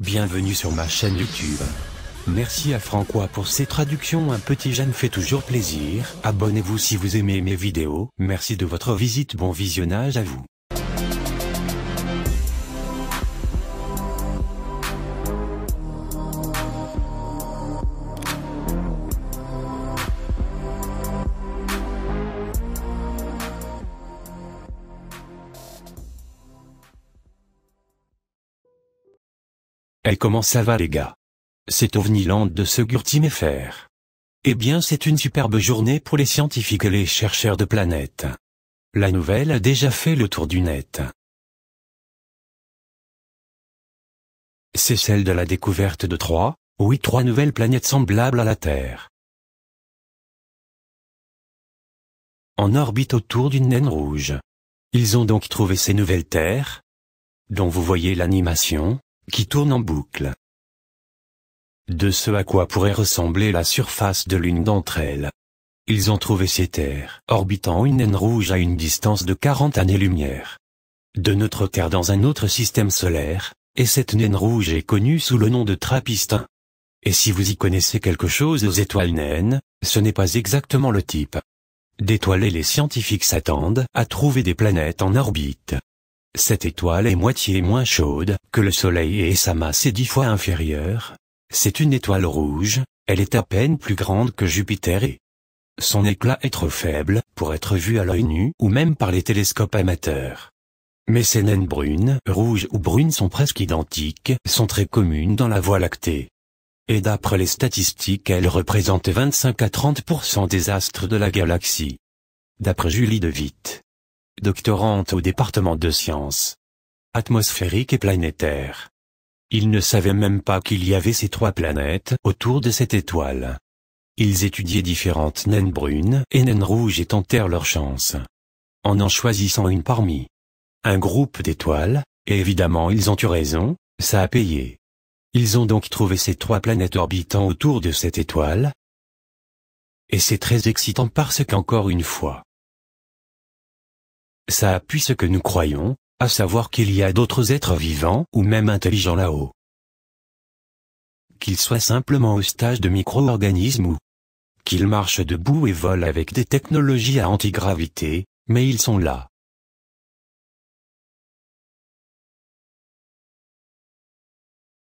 Bienvenue sur ma chaîne YouTube. Merci à Francois pour ses traductions, un petit j'aime fait toujours plaisir. Abonnez-vous si vous aimez mes vidéos. Merci de votre visite, bon visionnage à vous. Et comment ça va les gars? C'est Ovniland de Segurtimefr. Eh bien c'est une superbe journée pour les scientifiques et les chercheurs de planètes. La nouvelle a déjà fait le tour du net. C'est celle de la découverte de trois nouvelles planètes semblables à la Terre. En orbite autour d'une naine rouge. Ils ont donc trouvé ces nouvelles terres, dont vous voyez l'animation, qui tourne en boucle. De ce à quoi pourrait ressembler la surface de l'une d'entre elles. Ils ont trouvé ces terres orbitant une naine rouge à une distance de 40 années-lumière de notre Terre dans un autre système solaire, et cette naine rouge est connue sous le nom de TRAPPIST-1. Et si vous y connaissez quelque chose aux étoiles naines, ce n'est pas exactement le type d'étoile et les scientifiques s'attendent à trouver des planètes en orbite. Cette étoile est moitié moins chaude que le Soleil et sa masse est 10 fois inférieure. C'est une étoile rouge, elle est à peine plus grande que Jupiter et son éclat est trop faible pour être vu à l'œil nu ou même par les télescopes amateurs. Mais ces naines brunes, rouges ou brunes sont presque identiques, sont très communes dans la Voie lactée. Et d'après les statistiques, elles représentent 25 à 30% des astres de la galaxie. D'après Julie De Witt, doctorante au département de sciences atmosphériques et planétaires. Ils ne savaient même pas qu'il y avait ces trois planètes autour de cette étoile. Ils étudiaient différentes naines brunes et naines rouges et tentèrent leur chance. En choisissant une parmi un groupe d'étoiles, et évidemment ils ont eu raison, ça a payé. Ils ont donc trouvé ces trois planètes orbitant autour de cette étoile. Et c'est très excitant parce qu'encore une fois, ça appuie ce que nous croyons, à savoir qu'il y a d'autres êtres vivants ou même intelligents là-haut. Qu'ils soient simplement au stage de micro-organismes ou qu'ils marchent debout et volent avec des technologies à antigravité, mais ils sont là.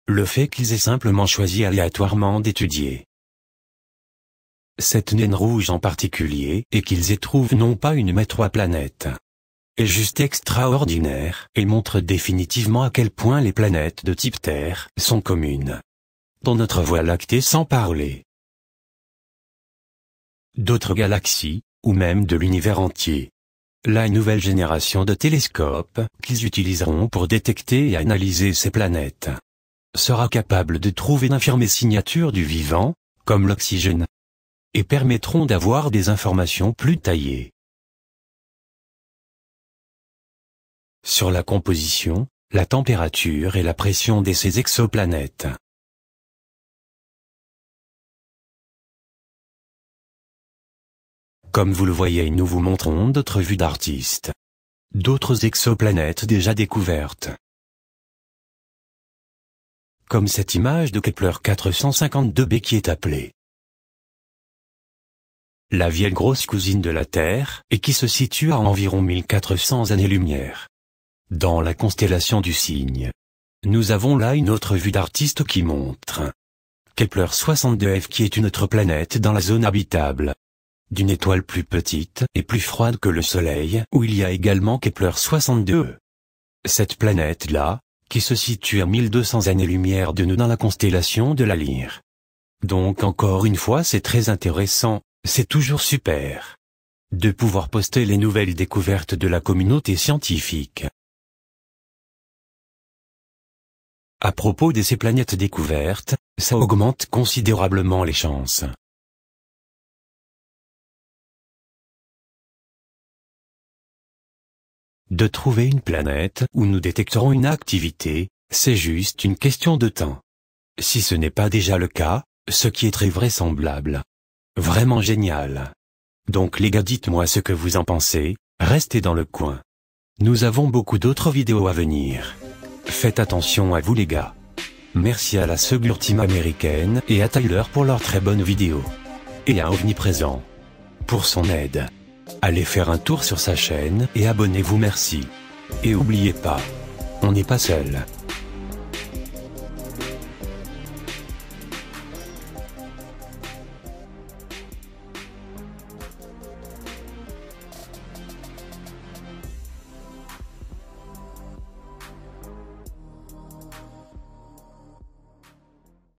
Le fait qu'ils aient simplement choisi aléatoirement d'étudier cette naine rouge en particulier et qu'ils y trouvent non pas une mais trois planètes est juste extraordinaire et montre définitivement à quel point les planètes de type Terre sont communes dans notre Voie lactée, sans parler d'autres galaxies, ou même de l'univers entier. La nouvelle génération de télescopes qu'ils utiliseront pour détecter et analyser ces planètes sera capable de trouver d'infirmes signatures du vivant, comme l'oxygène, et permettront d'avoir des informations plus taillées sur la composition, la température et la pression de ces exoplanètes. Comme vous le voyez, nous vous montrons d'autres vues d'artistes, d'autres exoplanètes déjà découvertes. Comme cette image de Kepler 452b qui est appelée la vieille grosse cousine de la Terre, et qui se situe à environ 1400 années-lumière. Dans la constellation du Cygne. Nous avons là une autre vue d'artiste qui montre Kepler 62f qui est une autre planète dans la zone habitable d'une étoile plus petite et plus froide que le Soleil, où il y a également Kepler 62e. Cette planète-là, qui se situe à 1200 années-lumière de nous dans la constellation de la Lyre. Donc encore une fois c'est très intéressant, c'est toujours super de pouvoir poster les nouvelles découvertes de la communauté scientifique. À propos de ces planètes découvertes, ça augmente considérablement les chances de trouver une planète où nous détecterons une activité, c'est juste une question de temps. Si ce n'est pas déjà le cas, ce qui est très vraisemblable. Vraiment génial. Donc les gars, dites-moi ce que vous en pensez, restez dans le coin. Nous avons beaucoup d'autres vidéos à venir. Faites attention à vous les gars. Merci à la Segur Team américaine et à Tyler pour leurs très bonnes vidéos. Et à Omniprésent pour son aide. Allez faire un tour sur sa chaîne et abonnez-vous, merci. Et oubliez pas, on n'est pas seul.